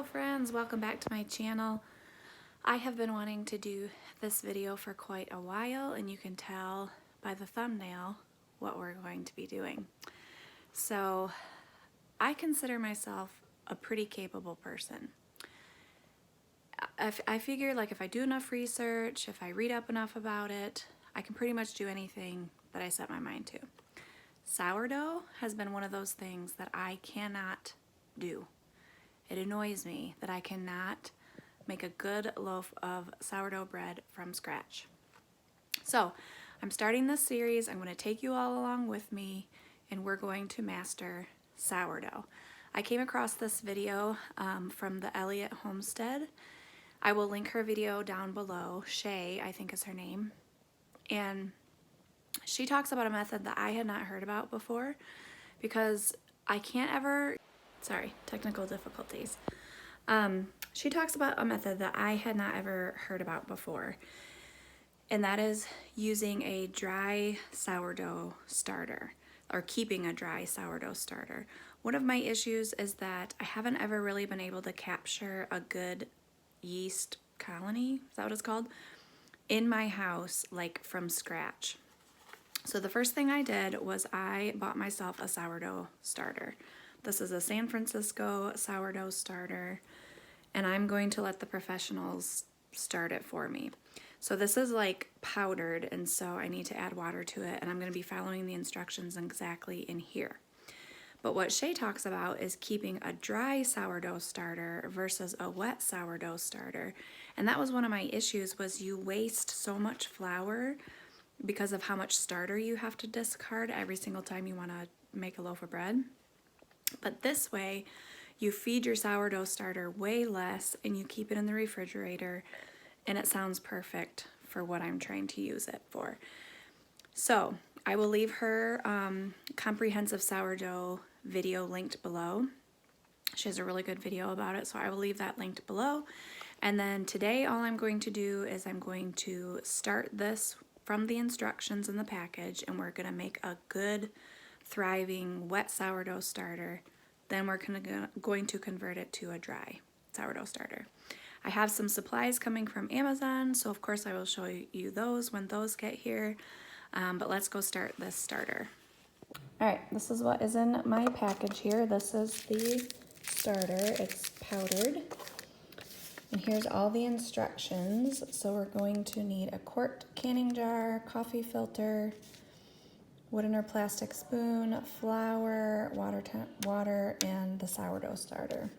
Hello friends, welcome back to my channel. I have been wanting to do this video for quite a while, and you can tell by the thumbnail what we're going to be doing. So I consider myself a pretty capable person. I figure like if I do enough research, if I read up enough about it, I can pretty much do anything that I set my mind to. Sourdough has been one of those things that I cannot do. It annoys me that I cannot make a good loaf of sourdough bread from scratch. So I'm starting this series. I'm going to take you all along with me, and we're going to master sourdough. I came across this video from the Elliot Homestead. I will link her video down below. Shay, I think is her name. And she talks about a method that I had not heard about before because I can't ever... Sorry, technical difficulties. She talks about a method that I had not ever heard about before, and that is using a dry sourdough starter, or keeping a dry sourdough starter. One of my issues is that I haven't ever really been able to capture a good yeast colony, is that what it's called, in my house, like from scratch. So the first thing I did was I bought myself a sourdough starter. This is a San Francisco sourdough starter, and I'm going to let the professionals start it for me. So this is like powdered, and so I need to add water to it, and I'm going to be following the instructions exactly in here. But what Shay talks about is keeping a dry sourdough starter versus a wet sourdough starter. And that was one of my issues, was you waste so much flour because of how much starter you have to discard every single time you want to make a loaf of bread. But this way, you feed your sourdough starter way less, and you keep it in the refrigerator, and it sounds perfect for what I'm trying to use it for. So I will leave her comprehensive sourdough video linked below. She has a really good video about it, so I will leave that linked below. And then today all I'm going to do is I'm going to start this from the instructions in the package, and we're going to make a good thriving wet sourdough starter. Then we're going to convert it to a dry sourdough starter. I have some supplies coming from Amazon, so of course I will show you those when those get here, but let's go start this starter. Alright, this is what is in my package here. This is the starter. It's powdered, and here's all the instructions. So we're going to need a quart canning jar, coffee filter, wooden or plastic spoon, flour, water, and the sourdough starter.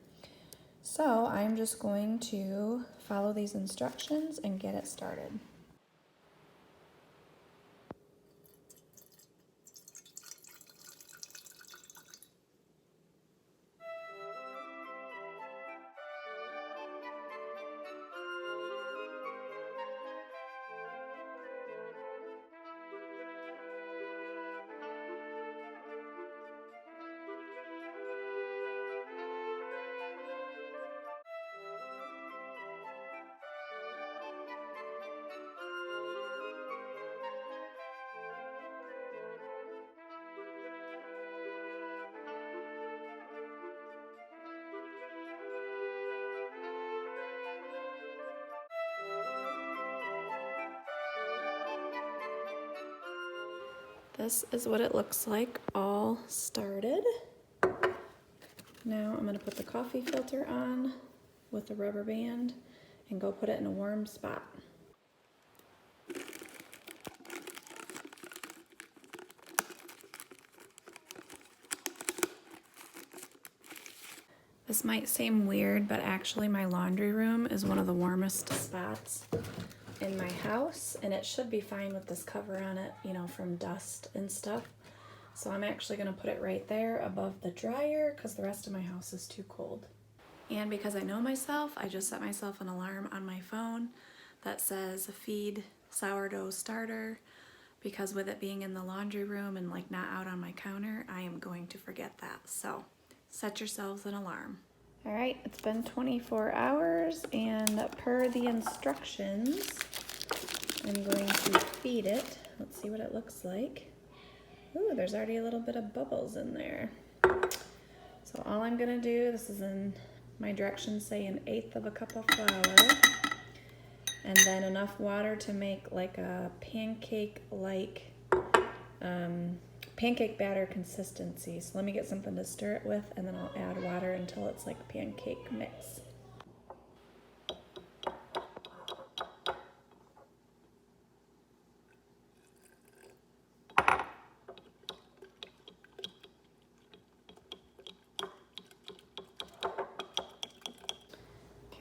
So I'm just going to follow these instructions and get it started. This is what it looks like all started. Now I'm going to put the coffee filter on with a rubber band and go put it in a warm spot. This might seem weird, but actually my laundry room is one of the warmest spots in my house, and it should be fine with this cover on it, you know, from dust and stuff. So I'm actually going to put it right there above the dryer because the rest of my house is too cold. And because I know myself, I just set myself an alarm on my phone that says feed sourdough starter, because with it being in the laundry room and like not out on my counter, I am going to forget that. So set yourselves an alarm. All right, it's been 24 hours, and per the instructions, I'm going to feed it. Let's see what it looks like. Ooh, there's already a little bit of bubbles in there. So all I'm gonna do, this is in My directions say 1/8 of a cup of flour, and then enough water to make like a pancake-like pancake batter consistency. So let me get something to stir it with, and then I'll add water until it's like a pancake mix.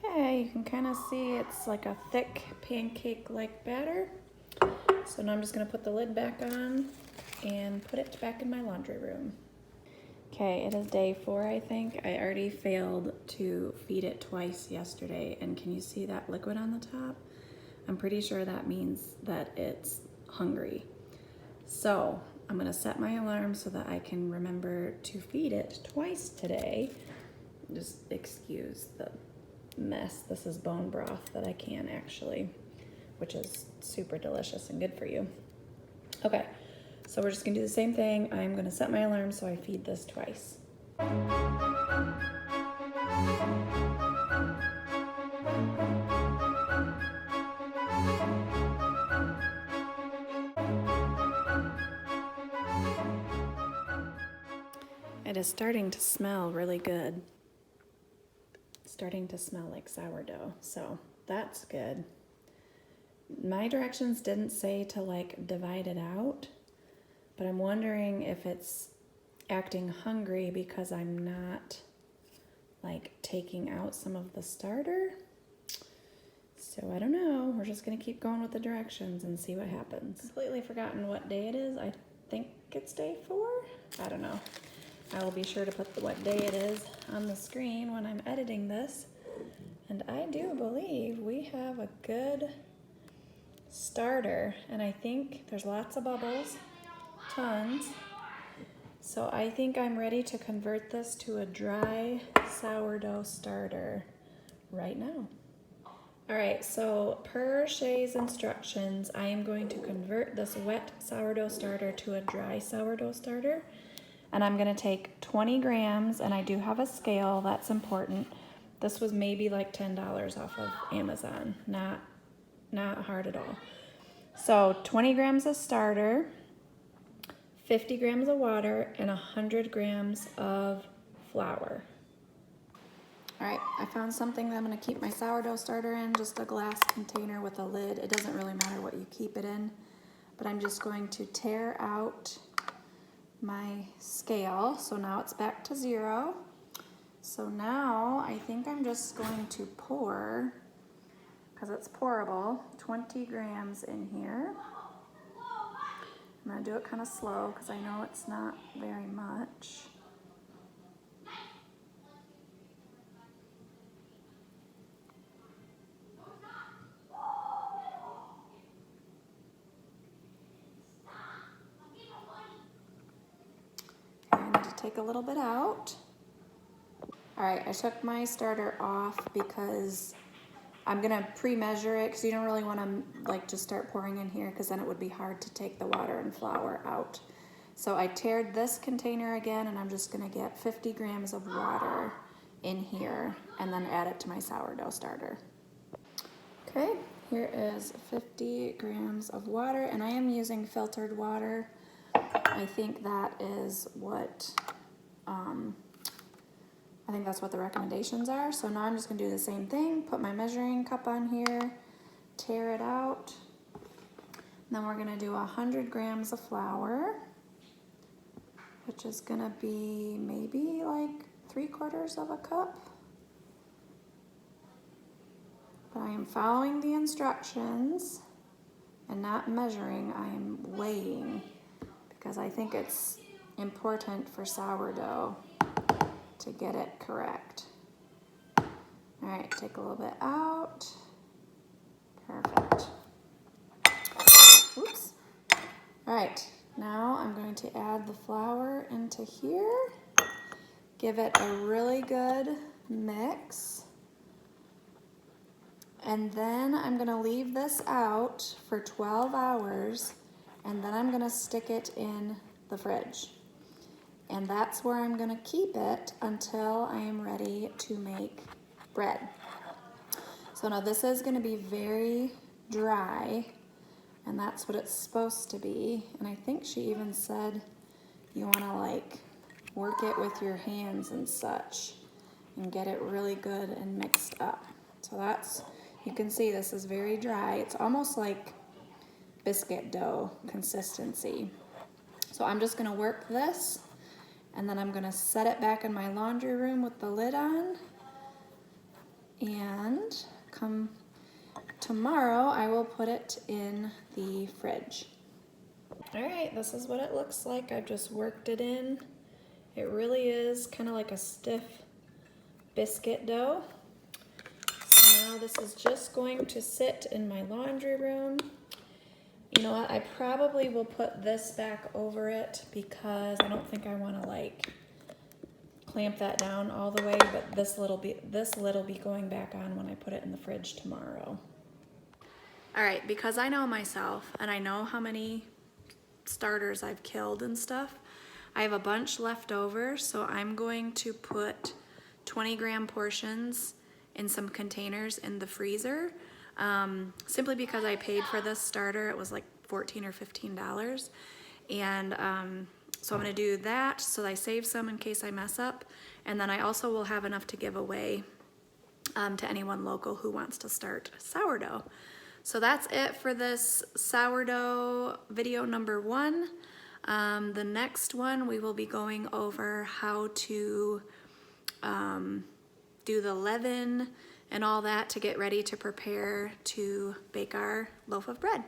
Okay, you can kind of see it's like a thick pancake-like batter. So now I'm just gonna put the lid back on and put it back in my laundry room. Okay, it is day 4, I think. I already failed to feed it twice yesterday, and can you see that liquid on the top? I'm pretty sure that means that it's hungry. So I'm gonna set my alarm so that I can remember to feed it twice today. Just excuse the mess. This is bone broth that I can actually, which is super delicious and good for you. Okay, so we're just gonna do the same thing. I'm gonna set my alarm so I feed this twice. It is starting to smell really good. It's starting to smell like sourdough, so that's good. My directions didn't say to like divide it out, but I'm wondering if it's acting hungry because I'm not like taking out some of the starter. So I don't know, we're just gonna keep going with the directions and see what happens. Completely forgotten what day it is. I think it's day 4. I don't know. I will be sure to put what day it is on the screen when I'm editing this. And I do believe we have a good starter, and I think there's lots of bubbles, tons. So I think I'm ready to convert this to a dry sourdough starter right now. All right, so per Shay's instructions, I am going to convert this wet sourdough starter to a dry sourdough starter. And I'm gonna take 20 grams, and I do have a scale, that's important. This was maybe like $10 off of Amazon, not hard at all. So 20 grams of starter, 50 grams of water, and 100 grams of flour. All right, I found something that I'm gonna keep my sourdough starter in, just a glass container with a lid. It doesn't really matter what you keep it in, but I'm just going to tear out my scale. So now it's back to 0. So now I think I'm just going to pour, because it's pourable, 20 grams in here. I'm gonna do it kind of slow because I know it's not very much. I need to take a little bit out. All right, I took my starter off because I'm gonna pre-measure it, because you don't really want to like just start pouring in here, because then it would be hard to take the water and flour out. So I teared this container again, and I'm just gonna get 50 grams of water in here and then add it to my sourdough starter. Okay, here is 50 grams of water, and I am using filtered water. I think that is what, I think that's what the recommendations are. So now I'm just gonna do the same thing, put my measuring cup on here, tear it out. And then we're gonna do 100 grams of flour, which is gonna be maybe like 3/4 of a cup. But I am following the instructions and not measuring, I am weighing, because I think it's important for sourdough to get it correct. All right, take a little bit out. Perfect. Oops. All right, now I'm going to add the flour into here. Give it a really good mix. And then I'm gonna leave this out for 12 hours, and then I'm gonna stick it in the fridge. And that's where I'm gonna keep it until I am ready to make bread. So now this is going to be very dry, and that's what it's supposed to be. And I think she even said you want to like work it with your hands and such and get it really good and mixed up. So that's, you can see this is very dry. It's almost like biscuit dough consistency. So I'm just gonna work this, and then I'm gonna set it back in my laundry room with the lid on, and come tomorrow I will put it in the fridge. All right, this is what it looks like. I've just worked it in. It really is kind of like a stiff biscuit dough. So now this is just going to sit in my laundry room. You know what, I probably will put this back over it because I don't think I want to like clamp that down all the way, but this lid will be going back on when I put it in the fridge tomorrow. All right, because I know myself and I know how many starters I've killed and stuff, I have a bunch left over, so I'm going to put 20-gram portions in some containers in the freezer. Simply because I paid for this starter. It was like $14 or $15. And so I'm gonna do that so that I save some in case I mess up. And then I also will have enough to give away to anyone local who wants to start sourdough. So that's it for this sourdough video number 1. The next one we will be going over how to do the leaven and all that to get ready to prepare to bake our loaf of bread.